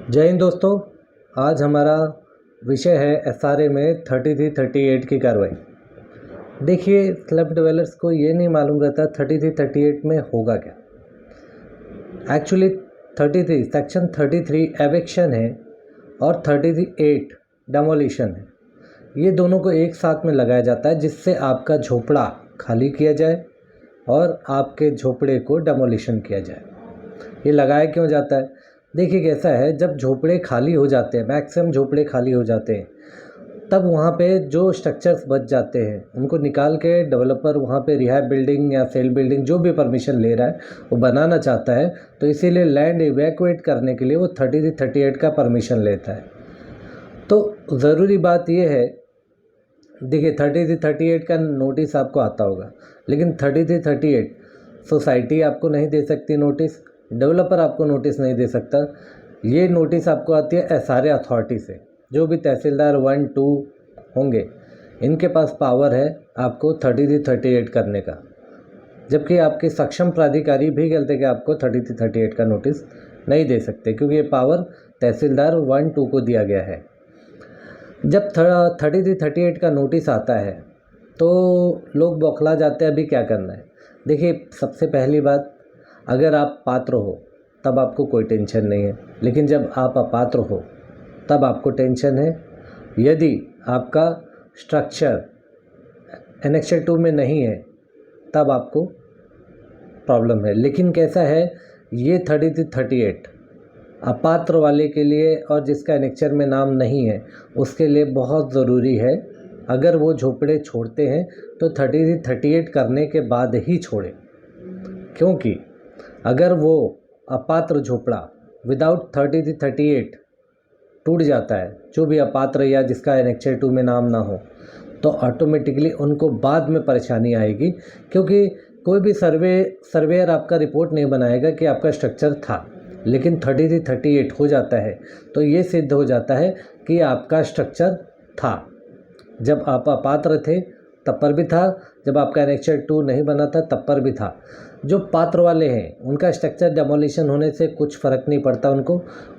जय हिंद दोस्तों। आज हमारा विषय है एसआरए में 3338 की कार्रवाई। देखिए, स्लम डिवेलपर्स को ये नहीं मालूम रहता 3338 में होगा क्या। एक्चुअली 33 सेक्शन 33 एविक्शन है और 38 डेमोलिशन है। ये दोनों को एक साथ में लगाया जाता है जिससे आपका झोपड़ा खाली किया जाए और आपके झोपड़े को डेमोलिशन किया जाए। ये लगाया क्यों जाता है? देखिए कैसा है, जब झोपड़े खाली हो जाते हैं, मैक्सिमम झोपड़े खाली हो जाते हैं, तब वहाँ पे जो स्ट्रक्चर्स बच जाते हैं उनको निकाल के डेवलपर वहाँ पे रिहैब बिल्डिंग या सेल बिल्डिंग जो भी परमिशन ले रहा है वो बनाना चाहता है, तो इसीलिए लैंड इवैक्यूएट करने के लिए वो 3338 का परमिशन लेता है। तो ज़रूरी बात ये है, देखिए 3338 का नोटिस आपको आता होगा, लेकिन 3338 सोसाइटी आपको नहीं दे सकती नोटिस, डेवलपर आपको नोटिस नहीं दे सकता। ये नोटिस आपको आती है एसआरए अथॉरिटी से। जो भी तहसीलदार 1, 2 होंगे, इनके पास पावर है आपको 3338 करने का, जबकि आपके सक्षम प्राधिकारी भी कहते कि आपको 3338 का नोटिस नहीं दे सकते, क्योंकि ये पावर तहसीलदार 1, 2 को दिया गया है। जब 3338 का नोटिस आता है तो लोग बौखला जाते हैं, अभी क्या करना है। देखिए, सबसे पहली बात, अगर आप पात्र हो तब आपको कोई टेंशन नहीं है, लेकिन जब आप अपात्र हो तब आपको टेंशन है। यदि आपका स्ट्रक्चर एनेक्चर 2 में नहीं है तब आपको प्रॉब्लम है। लेकिन कैसा है, ये 3338 अपात्र वाले के लिए और जिसका एनेक्चर में नाम नहीं है उसके लिए बहुत ज़रूरी है। अगर वो झोपड़े छोड़ते हैं तो 3338 करने के बाद ही छोड़ें, क्योंकि अगर वो अपात्र झोपड़ा विदाउट 3338 टूट जाता है, जो भी अपात्र या जिसका एनेक्चर 2 में नाम ना हो, तो ऑटोमेटिकली उनको बाद में परेशानी आएगी, क्योंकि कोई भी सर्वेयर आपका रिपोर्ट नहीं बनाएगा कि आपका स्ट्रक्चर था, लेकिन 3338 हो जाता है तो ये सिद्ध हो जाता है कि आपका स्ट्रक्चर था। जब आप अपात्र थे तब पर भी था, जब आपका एनेक्चर 2 नहीं बना था तब पर भी था। जो पात्र वाले हैं उनका स्ट्रक्चर डेमोलिशन होने से कुछ फ़र्क नहीं पड़ता,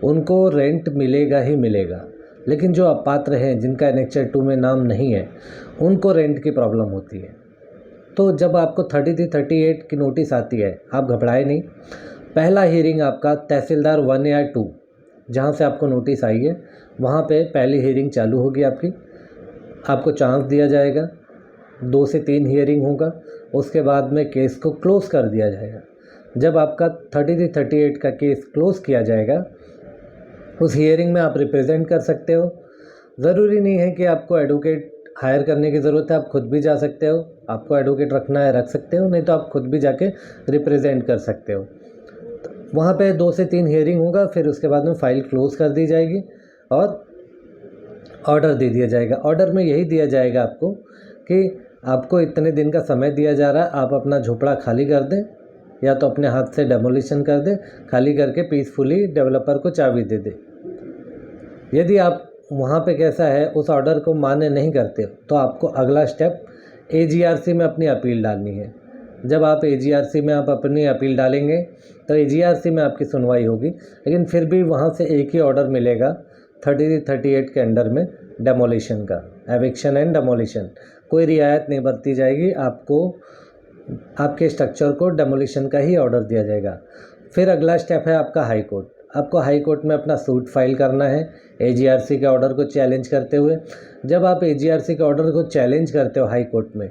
उनको रेंट मिलेगा ही मिलेगा। लेकिन जो अपात्र हैं, जिनका एनेक्चर 2 में नाम नहीं है, उनको रेंट की प्रॉब्लम होती है। तो जब आपको 3338 की नोटिस आती है, आप घबराए नहीं। पहला हियरिंग आपका तहसीलदार 1 या 2, जहाँ से आपको नोटिस आई है, वहाँ पे पहली हियरिंग चालू होगी आपको चांस दिया जाएगा। 2 से 3 हियरिंग होगा, उसके बाद में केस को क्लोज़ कर दिया जाएगा। जब आपका 3338 का केस क्लोज़ किया जाएगा, उस हियरिंग में आप रिप्रेजेंट कर सकते हो। ज़रूरी नहीं है कि आपको एडवोकेट हायर करने की ज़रूरत है, आप खुद भी जा सकते हो। आपको एडवोकेट रखना है रख सकते हो, नहीं तो आप खुद भी जाके रिप्रेजेंट कर सकते हो। वहाँ पे 2 से 3 हियरिंग होगा, फिर उसके बाद में फ़ाइल क्लोज़ कर दी जाएगी और ऑर्डर दे दिया जाएगा। ऑर्डर में यही दिया जाएगा आपको कि आपको इतने दिन का समय दिया जा रहा है, आप अपना झोपड़ा खाली कर दें, या तो अपने हाथ से डेमोलिशन कर दें, खाली करके पीसफुली डेवलपर को चाबी दे दें। यदि आप वहाँ पे कैसा है, उस ऑर्डर को मान्य नहीं करते तो आपको अगला स्टेप एजीआरसी में अपनी अपील डालनी है। जब आप एजीआरसी में आप अपनी अपील डालेंगे तो एजीआरसी में आपकी सुनवाई होगी, लेकिन फिर भी वहाँ से एक ही ऑर्डर मिलेगा 3338 के अंडर में, डेमोलिशन का, एविक्शन एंड डेमोलिशन। कोई रियायत नहीं बरती जाएगी, आपको आपके स्ट्रक्चर को डेमोलिशन का ही ऑर्डर दिया जाएगा। फिर अगला स्टेप है आपका हाई कोर्ट। आपको हाई कोर्ट में अपना सूट फाइल करना है एजीआरसी के ऑर्डर को चैलेंज करते हुए। जब आप एजीआरसी के ऑर्डर को चैलेंज करते हो हाई कोर्ट में,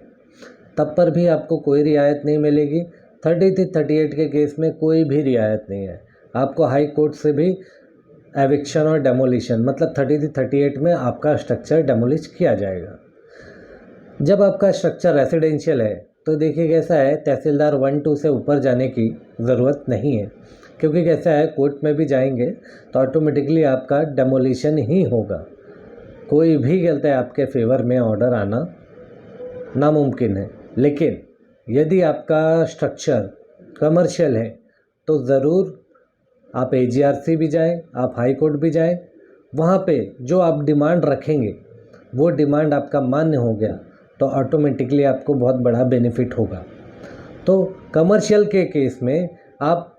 तब पर भी आपको कोई रियायत नहीं मिलेगी। 3338 के केस में कोई भी रियायत नहीं है। आपको हाई कोर्ट से भी एविक्शन और डेमोलिशन, मतलब 3338 में आपका स्ट्रक्चर डेमोलिश किया जाएगा। जब आपका स्ट्रक्चर रेसिडेंशियल है तो देखिए कैसा है, तहसीलदार 1, 2 से ऊपर जाने की ज़रूरत नहीं है, क्योंकि कैसा है, कोर्ट में भी जाएंगे तो ऑटोमेटिकली आपका डेमोलिशन ही होगा। कोई भी कहता है आपके फेवर में ऑर्डर आना नामुमकिन है। लेकिन यदि आपका स्ट्रक्चर कमर्शियल है तो ज़रूर आप एजीआरसी भी जाएं, आप हाई कोर्ट भी जाएं। वहाँ पे जो आप डिमांड रखेंगे वो डिमांड आपका मान्य हो गया तो ऑटोमेटिकली आपको बहुत बड़ा बेनिफिट होगा। तो कमर्शियल के केस में आप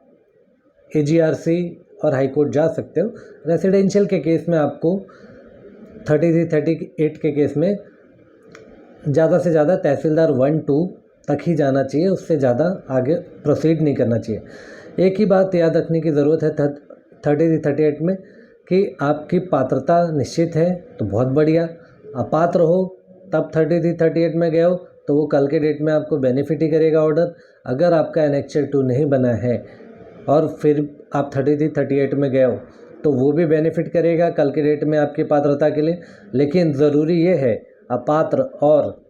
एजीआरसी और हाई कोर्ट जा सकते हो। रेसिडेंशियल के केस में आपको 33-38 के केस में ज़्यादा से ज़्यादा तहसीलदार 1-2 तक ही जाना चाहिए, उससे ज़्यादा आगे प्रोसीड नहीं करना चाहिए। एक ही बात याद रखने की ज़रूरत है 33-38 में कि आपकी पात्रता निश्चित है तो बहुत बढ़िया, अपात्र हो तब 33-38 में गए हो तो वो कल के डेट में आपको बेनिफिट ही करेगा ऑर्डर। अगर आपका एनेक्चर 2 नहीं बना है और फिर आप 33-38 में गए हो तो वो भी बेनिफिट करेगा कल के डेट में आपकी पात्रता के लिए। लेकिन ज़रूरी ये है अपात्र और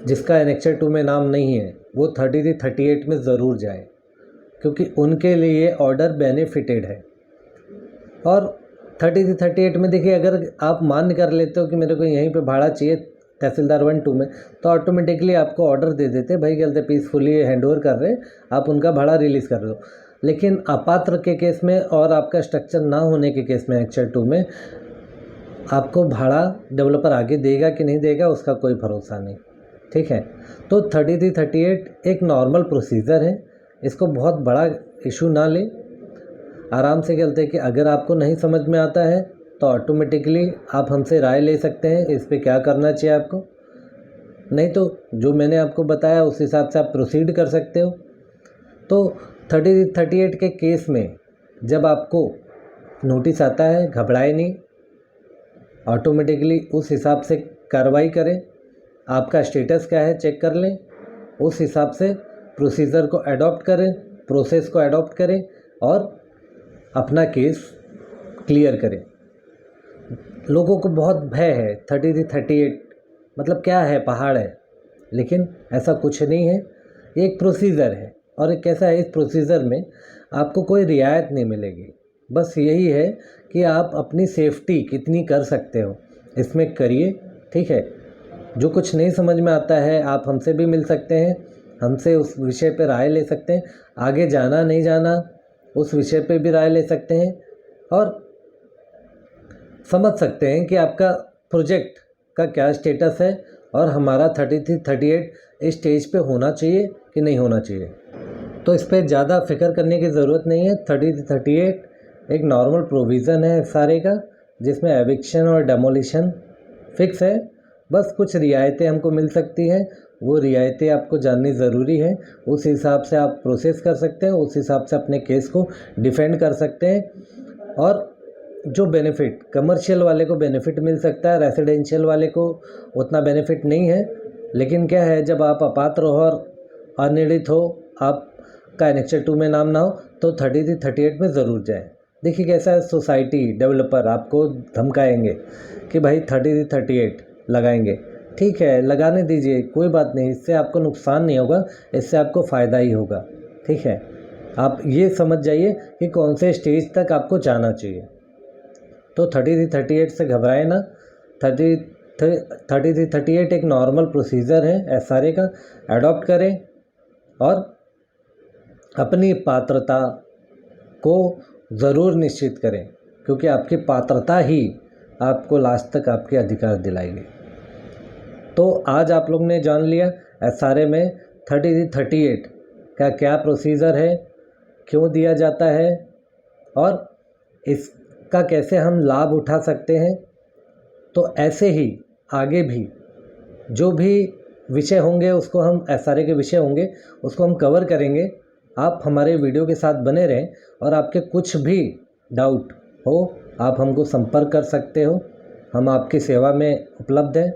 जिसका एनेक्चर 2 में नाम नहीं है वो 33-38 में ज़रूर जाए, क्योंकि उनके लिए ऑर्डर बेनिफिटेड है। और 33-38 में देखिए, अगर आप मान्य कर लेते हो कि मेरे को यहीं पे भाड़ा चाहिए तहसीलदार 1-2 में, तो ऑटोमेटिकली आपको ऑर्डर दे देते, भाई गलते पीसफुली हैंड ओवर कर रहे, आप उनका भाड़ा रिलीज़ कर रहे हो। लेकिन अपात्र के केस में और आपका स्ट्रक्चर ना होने के केस में एनेक्चर 2 में आपको भाड़ा डेवलपर आगे देगा कि नहीं देगा उसका कोई भरोसा नहीं, ठीक है। तो 33-38 एक नॉर्मल प्रोसीजर है, इसको बहुत बड़ा इशू ना ले, आराम से चलते कि अगर आपको नहीं समझ में आता है तो ऑटोमेटिकली आप हमसे राय ले सकते हैं इस पे क्या करना चाहिए आपको, नहीं तो जो मैंने आपको बताया उस हिसाब से आप प्रोसीड कर सकते हो। तो 33-38 के केस में जब आपको नोटिस आता है घबराए नहीं, ऑटोमेटिकली उस हिसाब से कार्रवाई करें, आपका स्टेटस क्या है चेक कर लें, उस हिसाब से प्रोसीजर को अडॉप्ट करें, प्रोसेस को अडॉप्ट करें और अपना केस क्लियर करें। लोगों को बहुत भय है 33-38 मतलब क्या है, पहाड़ है, लेकिन ऐसा कुछ नहीं है, ये एक प्रोसीजर है। और एक कैसा है, इस प्रोसीजर में आपको कोई रियायत नहीं मिलेगी, बस यही है कि आप अपनी सेफ्टी कितनी कर सकते हो इसमें करिए, ठीक है। जो कुछ नहीं समझ में आता है आप हमसे भी मिल सकते हैं, हमसे उस विषय पर राय ले सकते हैं, आगे जाना नहीं जाना उस विषय पे भी राय ले सकते हैं और समझ सकते हैं कि आपका प्रोजेक्ट का क्या स्टेटस है और हमारा 33-38 इस स्टेज पे होना चाहिए कि नहीं होना चाहिए। तो इस पर ज़्यादा फिक्र करने की ज़रूरत नहीं है। 33-38 एक नॉर्मल प्रोविज़न है सारे का, जिसमें एविक्शन और डेमोलिशन फिक्स है, बस कुछ रियायतें हमको मिल सकती हैं, वो रियायतें आपको जाननी ज़रूरी है, उस हिसाब से आप प्रोसेस कर सकते हैं, उस हिसाब से अपने केस को डिफेंड कर सकते हैं। और जो बेनिफिट कमर्शियल वाले को बेनिफिट मिल सकता है, रेसिडेंशियल वाले को उतना बेनिफिट नहीं है। लेकिन क्या है, जब आप अपात्र हो और अनिर्णित हो, आपका एनेक्चर 2 में नाम ना हो, तो 33-38 में ज़रूर जाए। देखिए कैसा है, सोसाइटी डेवलपर आपको धमकाएंगे कि भाई 33-38 लगाएंगे, ठीक है लगाने दीजिए, कोई बात नहीं, इससे आपको नुकसान नहीं होगा, इससे आपको फ़ायदा ही होगा, ठीक है। आप ये समझ जाइए कि कौन से स्टेज तक आपको जाना चाहिए। तो 33-38 से घबराए ना, 33-38 एक नॉर्मल प्रोसीजर है एसआरए का, अडॉप्ट करें और अपनी पात्रता को ज़रूर निश्चित करें, क्योंकि आपकी पात्रता ही आपको लास्ट तक आपके अधिकार दिलाएगी। तो आज आप लोग ने जान लिया एसआरए में 33-38 का क्या प्रोसीजर है, क्यों दिया जाता है और इसका कैसे हम लाभ उठा सकते हैं। तो ऐसे ही आगे भी जो भी विषय होंगे उसको हम एसआरए के विषय होंगे उसको हम कवर करेंगे। आप हमारे वीडियो के साथ बने रहें और आपके कुछ भी डाउट हो आप हमको संपर्क कर सकते हो, हम आपकी सेवा में उपलब्ध हैं।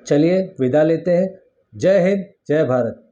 चलिए विदा लेते हैं। जय हिंद, जय भारत।